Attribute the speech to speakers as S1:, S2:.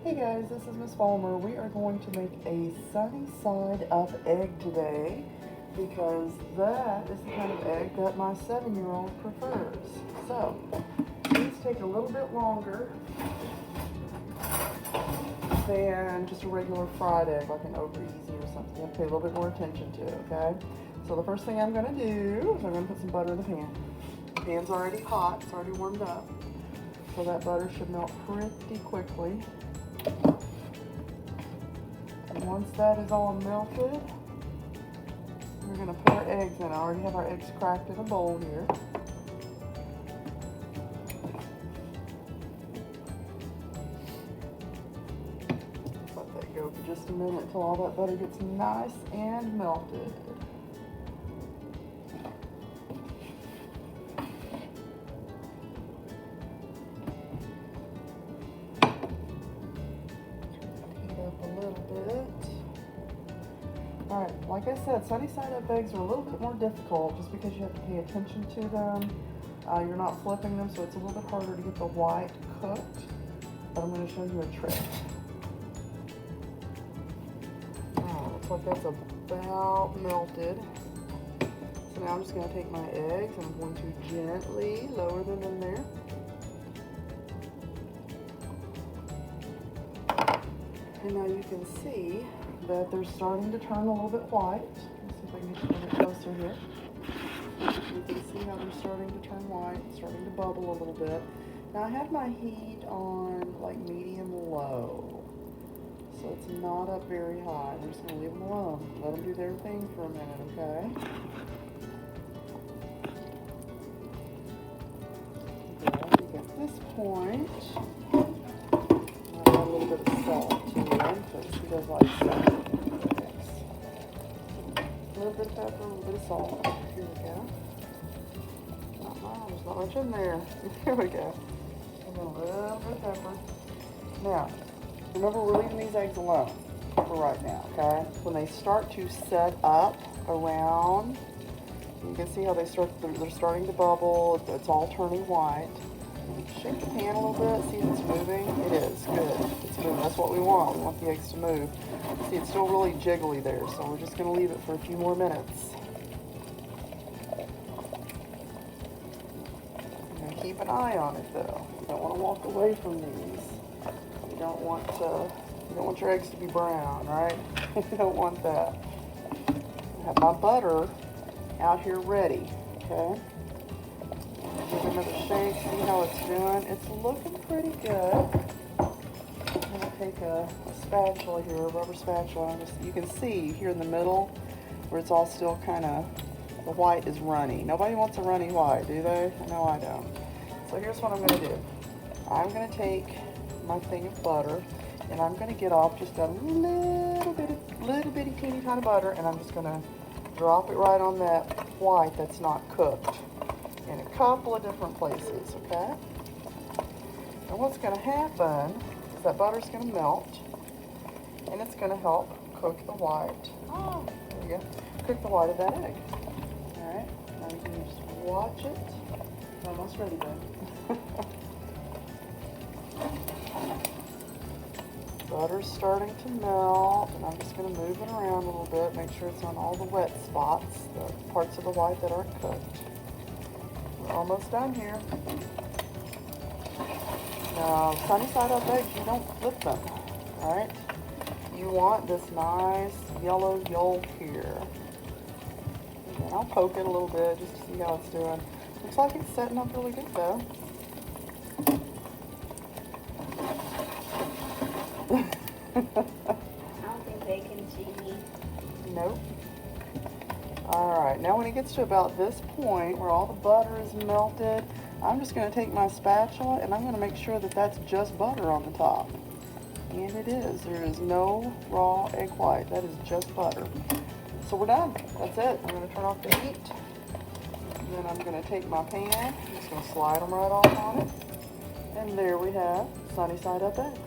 S1: Hey guys, this is Miss Palmer. We are going to make a sunny side up egg today because that is the kind of egg that my 7-year-old prefers. So, these take a little bit longer than just a regular fried egg, like an over easy or something. You have to pay a little bit more attention to it, okay? So the first thing I'm going to do is I'm going to put some butter in the pan. The pan's already hot, it's already warmed up. So that butter should melt pretty quickly. And once that is all melted, we're going to put our eggs in. I already have our eggs cracked in a bowl here. Let that go for just a minute until all that butter gets nice and melted. A little bit. Alright, like I said, sunny side up eggs are a little bit more difficult just because you have to pay attention to them. You're not flipping them, so it's a little bit harder to get the white cooked. But I'm going to show you a trick. Looks like that's about melted. So now I'm just going to take my eggs and I'm going to gently lower them in there. And now you can see that they're starting to turn a little bit white. Let's see if I can get you a little bit closer here. You can see how they're starting to turn white, starting to bubble a little bit. Now I have my heat on like medium low. So it's not up very high. I'm just going to leave them alone. Let them do their thing for a minute, okay? Good. At this point, a little bit of salt to them because he does like salt. A little bit of pepper, a little bit of salt. Here we go. There's not much in there. Here we go. And then a little bit of pepper. Now, remember we're leaving these eggs alone for right now, okay? When they start to set up around, you can see how they're starting to bubble. It's all turning white. Shake the pan a little bit, see if it's moving. It is, good. It's moving, that's what we want. We want the eggs to move. See, it's still really jiggly there, so we're just gonna leave it for a few more minutes. And keep an eye on it though. You don't wanna walk away from these. You don't want your eggs to be brown, right? You don't want that. I have my butter out here ready, okay? Give it another shake, see how it's doing. It's looking pretty good. I'm going to take a spatula here, a rubber spatula. You can see here in the middle where it's all still kind of, the white is runny. Nobody wants a runny white, do they? No, I don't. So here's what I'm going to do. I'm going to take my thing of butter and I'm going to get off just a little bitty teeny tiny butter and I'm just going to drop it right on that white that's not cooked. In a couple of different places, okay? And what's going to happen is that butter's going to melt, and it's going to help cook the white. Oh, there you go. Cook the white of that egg. All right. Now you can just watch it. It's almost ready, then. Butter's starting to melt, and I'm just going to move it around a little bit, make sure it's on all the wet spots, the parts of the white that aren't cooked. We're almost done here. Now, sunny side up eggs, you don't flip them, alright? You want this nice yellow yolk here. And I'll poke it a little bit just to see how it's doing. Looks like it's setting up really good though.
S2: I don't think they can see me.
S1: Nope. Alright, now when it gets to about this point where all the butter is melted, I'm just going to take my spatula and I'm going to make sure that that's just butter on the top. And it is. There is no raw egg white. That is just butter. So we're done. That's it. I'm going to turn off the heat. And then I'm going to take my pan. I'm just going to slide them right off on it. And there we have sunny side up eggs.